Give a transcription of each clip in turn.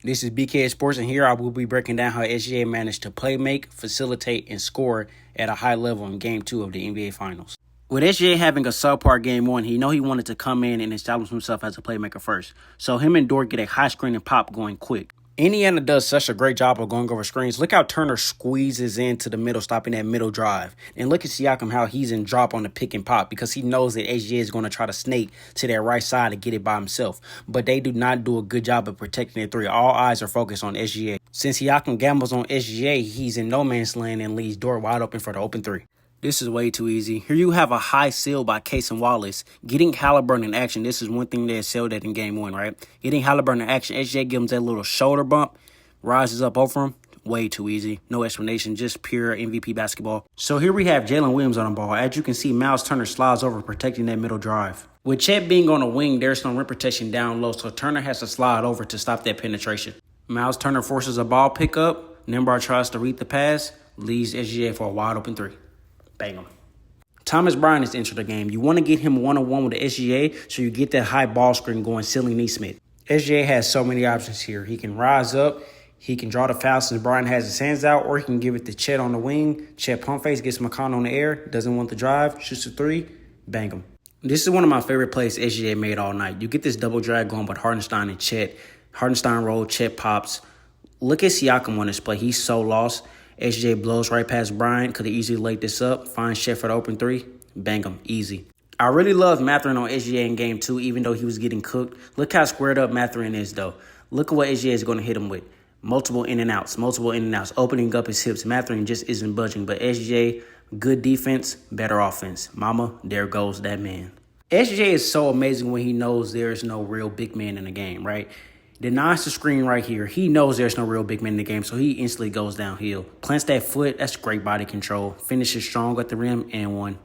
This is BK Sports, and here I will be breaking down how SGA managed to play, make, facilitate, and score at a high level in Game 2 of the NBA Finals. With SGA having a subpar Game 1, he wanted to come in and establish himself as a playmaker first. So him and Dort get a high screen and pop going quick. Indiana does such a great job of going over screens. Look how Turner squeezes into the middle, stopping that middle drive. And look at Siakam, how he's in drop on the pick and pop because he knows that SGA is going to try to snake to that right side to get it by himself. But they do not do a good job of protecting their three. All eyes are focused on SGA. Since Siakam gambles on SGA, he's in no man's land and leaves Dort wide open for the open three. This is way too easy. Here you have a high seal by Case and Wallace. Getting Halliburton in action, this is one thing they excelled at in Game 1, right? Getting Halliburton in action, SGA gives him that little shoulder bump, rises up over him. Way too easy. No explanation, just pure MVP basketball. So here we have Jalen Williams on the ball. As you can see, Miles Turner slides over, protecting that middle drive. With Chet being on the wing, there's no rim protection down low, so Turner has to slide over to stop that penetration. Miles Turner forces a ball pickup. Nembhard tries to read the pass, leaves SGA for a wide open three. Bang him. Thomas Bryant has entered the game. You want to get him one-on-one with the SGA so you get that high ball screen going, sealing Neesmith. SGA has so many options here. He can rise up. He can draw the foul since Bryant has his hands out, or he can give it to Chet on the wing. Chet pump face, gets McConnell on the air, doesn't want the drive, shoots a three, bang him. This is one of my favorite plays SGA made all night. You get this double drag going with Hartenstein and Chet. Hartenstein roll, Chet pops. Look at Siakam on this play. He's so lost. SGA blows right past Bryant. Could have easily laid this up. Finds Chet for the open three. Bang him. Easy. I really love Mathurin on SGA in Game 2, even though he was getting cooked. Look how squared up Mathurin is, though. Look at what SGA is going to hit him with. Multiple in and outs, opening up his hips. Mathurin just isn't budging. But SGA, good defense, better offense. Mama, there goes that man. SGA is so amazing when he knows there's no real big man in the game, right? Denies the screen right here. He knows there's no real big man in the game, so he instantly goes downhill. Plants that foot. That's great body control. Finishes strong at the rim and one.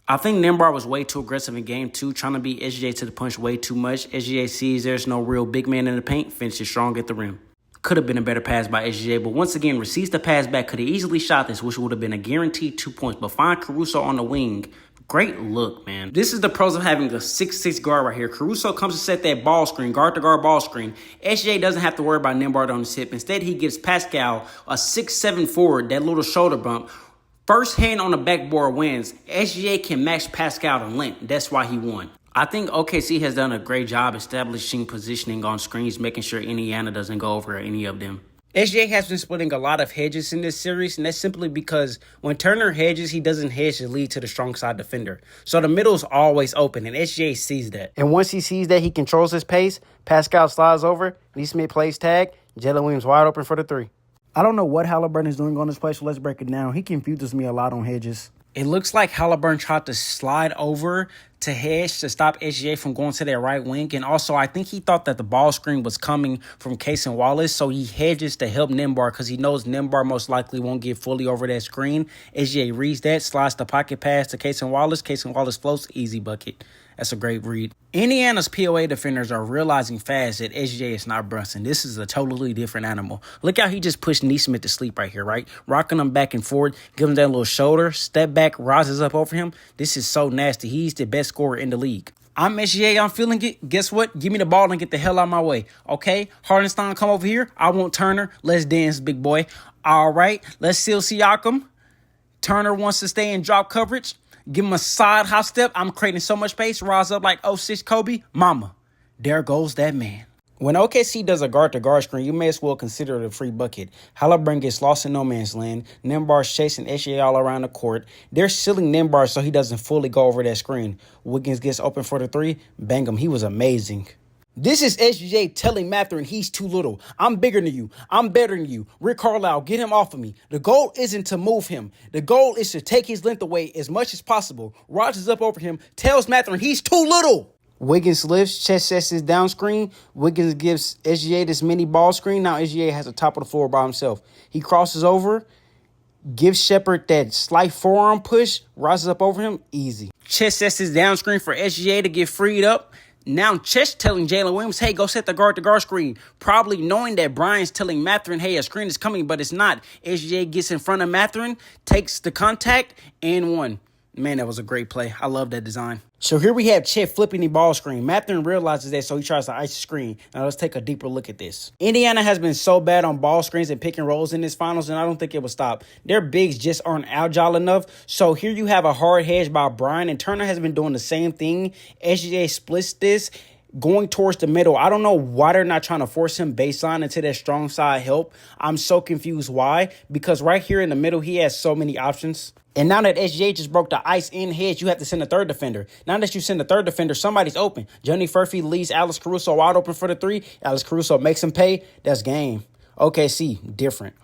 I think Nembhard was way too aggressive in Game 2, trying to beat SGA to the punch way too much. SGA sees there's no real big man in the paint, finishes strong at the rim. Could have been a better pass by SGA, but once again, receives the pass back. Could have easily shot this, which would have been a guaranteed 2 points. But find Caruso on the wing. Great look, man. This is the pros of having a 6'6" guard right here. Caruso comes to set that ball screen, guard-to-guard ball screen. SGA doesn't have to worry about Nembhard on his hip. Instead, he gives Pascal a 6'7" forward, that little shoulder bump. First hand on the backboard wins. SGA can match Pascal in length. That's why he won. I think OKC has done a great job establishing positioning on screens, making sure Indiana doesn't go over any of them. SGA has been splitting a lot of hedges in this series, and that's simply because when Turner hedges, he doesn't hedge to lead to the strong side defender. So the middle is always open, and SGA sees that. And once he sees that, he controls his pace. Pascal slides over. Neesmith plays tag. Jalen Williams wide open for the three. I don't know what Halliburton is doing on this play, so let's break it down. He confuses me a lot on hedges. It looks like Halliburton tried to slide over to hedge to stop SGA from going to that right wing. And also, I think he thought that the ball screen was coming from Case and Wallace, so he hedges to help Nembhard because he knows Nembhard most likely won't get fully over that screen. SGA reads that, slides the pocket pass to Case and Wallace. Case and Wallace floats, easy bucket. That's a great read. Indiana's POA defenders are realizing fast that SGA is not Brunson. This is a totally different animal. Look how he just pushed Neesmith to sleep right here, right? Rocking him back and forth, giving him that little shoulder, step back, rises up over him. This is so nasty. He's the best scorer in the league. I'm SGA. I'm feeling it. Guess what? Give me the ball and get the hell out of my way. Okay? Hartenstein, come over here. I want Turner. Let's dance, big boy. All right. Let's seal Siakam. Turner wants to stay in drop coverage. Give him a side hop step. I'm creating so much space. Rise up like 06 Kobe. Mama, there goes that man. When OKC does a guard-to-guard screen, you may as well consider it a free bucket. Halliburton gets lost in no man's land. Nembhard's chasing SGA all around the court. They're sealing Nembhard so he doesn't fully go over that screen. Wiggins gets open for the three. Bang him. He was amazing. This is SGA telling Mathurin he's too little. I'm bigger than you. I'm better than you. Rick Carlisle, get him off of me. The goal isn't to move him. The goal is to take his length away as much as possible. Rodgers up over him, tells Mathurin he's too little. Wiggins lifts, Chet sets his down screen. Wiggins gives SGA this mini ball screen. Now SGA has the top of the floor by himself. He crosses over, gives Shepard that slight forearm push, rises up over him, easy. Chet sets his down screen for SGA to get freed up. Now Chet's telling Jalen Williams, hey, go set the guard-to-guard screen. Probably knowing that Brian's telling Mathurin, hey, a screen is coming, but it's not. SGA gets in front of Mathurin, takes the contact, and one. Man, that was a great play. I love that design. So here we have Chet flipping the ball screen. Mathurin realizes that, so he tries to ice the screen. Now let's take a deeper look at this. Indiana has been so bad on ball screens and pick and rolls in this finals, and I don't think it will stop. Their bigs just aren't agile enough. So here you have a hard hedge by Brian, and Turner has been doing the same thing. SGA splits this, going towards the middle. I don't know why they're not trying to force him baseline into that strong side help. I'm so confused why. Because right here in the middle, he has so many options. And now that SGA just broke the ice in hedge, you have to send a third defender. Now that you send a third defender, somebody's open. Johnny Furphy leaves Alex Caruso wide open for the three. Alex Caruso makes him pay. That's game. OKC, different.